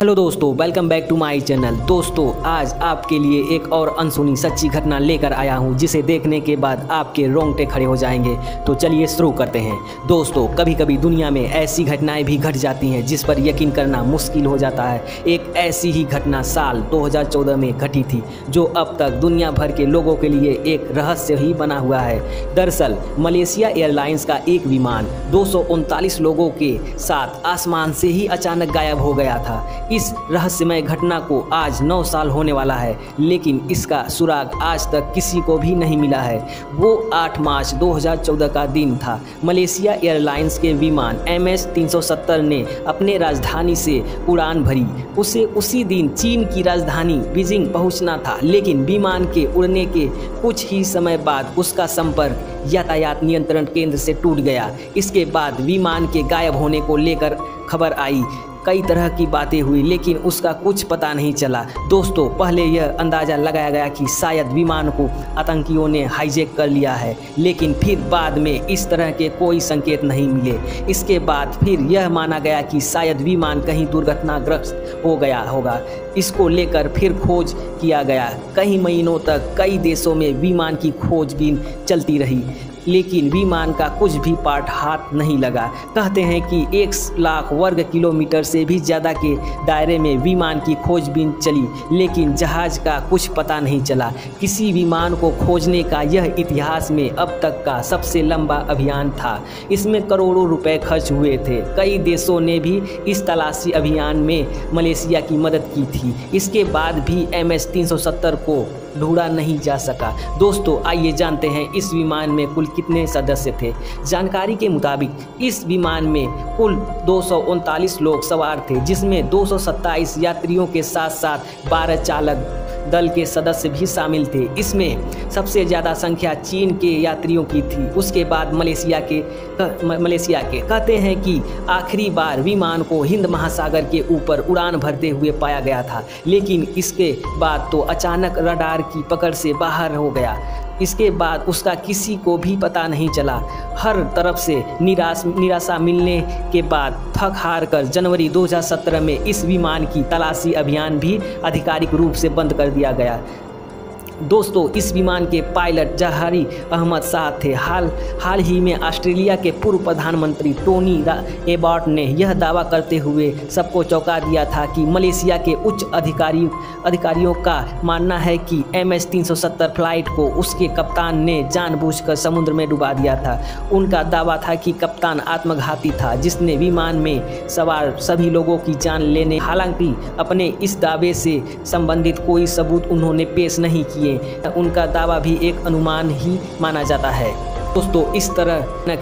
Hello दोस्तों, welcome back to my channel. दोस्तों, आज आपके लिए एक और अनसुनी सच्ची घटना लेकर आया हूं, जिसे देखने के बाद आपके रोंगटे खड़े हो जाएंगे। तो चलिए शुरू करते हैं। दोस्तों, कभी कभी दुनिया में ऐसी घटनाएं भी घट जाती हैं जिस पर यकीन करना मुश्किल हो जाता है। एक ऐसी ही घटना साल 2014 में घटी थी, जो अब तक दुनिया भर के लोगों के लिए एक रहस्य ही बना हुआ है। दरअसल मलेशिया एयरलाइंस का एक विमान 239 लोगों के साथ आसमान से ही अचानक गायब हो गया था। इस रहस्यमय घटना को आज 9 साल होने वाला है, लेकिन इसका सुराग आज तक किसी को भी नहीं मिला है। वो 8 मार्च 2014 का दिन था। मलेशिया एयरलाइंस के विमान MS-370 ने अपने राजधानी से उड़ान भरी। उसे उसी दिन चीन की राजधानी बीजिंग पहुंचना था, लेकिन विमान के उड़ने के कुछ ही समय बाद उसका संपर्क यातायात नियंत्रण केंद्र से टूट गया। इसके बाद विमान के गायब होने को लेकर खबर आई, कई तरह की बातें हुई, लेकिन उसका कुछ पता नहीं चला। दोस्तों, पहले यह अंदाज़ा लगाया गया कि शायद विमान को आतंकियों ने हाईजैक कर लिया है, लेकिन फिर बाद में इस तरह के कोई संकेत नहीं मिले। इसके बाद फिर यह माना गया कि शायद विमान कहीं दुर्घटनाग्रस्त हो गया होगा। इसको लेकर फिर खोज किया गया। कई महीनों तक कई देशों में विमान की खोजबीन चलती रही, लेकिन विमान का कुछ भी पार्ट हाथ नहीं लगा। कहते हैं कि 1 लाख वर्ग किलोमीटर से भी ज़्यादा के दायरे में विमान की खोजबीन चली, लेकिन जहाज़ का कुछ पता नहीं चला। किसी विमान को खोजने का यह इतिहास में अब तक का सबसे लंबा अभियान था। इसमें करोड़ों रुपए खर्च हुए थे। कई देशों ने भी इस तलाशी अभियान में मलेशिया की मदद की थी। इसके बाद भी MS-370 को ढूंढा नहीं जा सका। दोस्तों, आइए जानते हैं इस विमान में कुल कितने सदस्य थे। जानकारी के मुताबिक इस विमान में कुल 239 लोग सवार थे, जिसमें 227 यात्रियों के साथ साथ 12 चालक दल के सदस्य भी शामिल थे। इसमें सबसे ज़्यादा संख्या चीन के यात्रियों की थी, उसके बाद मलेशिया के कहते हैं कि आखिरी बार विमान को हिंद महासागर के ऊपर उड़ान भरते हुए पाया गया था, लेकिन इसके बाद तो अचानक रडार की पकड़ से बाहर हो गया। इसके बाद उसका किसी को भी पता नहीं चला। हर तरफ से निराशा मिलने के बाद थक हार कर जनवरी 2017 में इस विमान की तलाशी अभियान भी आधिकारिक रूप से बंद कर दिया गया। दोस्तों, इस विमान के पायलट जहारी अहमद शाह थे। हाल ही में ऑस्ट्रेलिया के पूर्व प्रधानमंत्री टोनी एबॉट ने यह दावा करते हुए सबको चौंका दिया था कि मलेशिया के उच्च अधिकारियों का मानना है कि MS-370 फ्लाइट को उसके कप्तान ने जानबूझकर समुद्र में डुबा दिया था। उनका दावा था कि कप्तान आत्मघाती था, जिसने विमान में सवार सभी लोगों की जान लेने। हालांकि अपने इस दावे से संबंधित कोई सबूत उन्होंने पेश नहीं किए। उनका दावा भी एक अनुमान ही माना जाता है। दोस्तों, इस तरह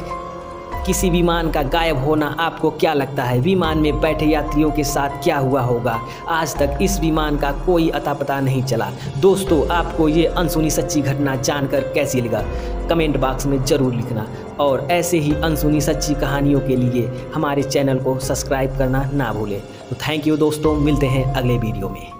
किसी विमान का गायब होना आपको क्या लगता है? विमान में बैठे यात्रियों के साथ क्या हुआ होगा? आज तक इस विमान का कोई अता पता नहीं चला। दोस्तों, आपको ये अनसुनी सच्ची घटना जानकर कैसी लगा? कमेंट बॉक्स में ज़रूर लिखना, और ऐसे ही अनसुनी सच्ची कहानियों के लिए हमारे चैनल को सब्सक्राइब करना ना भूलें। तो थैंक यू दोस्तों, मिलते हैं अगले वीडियो में।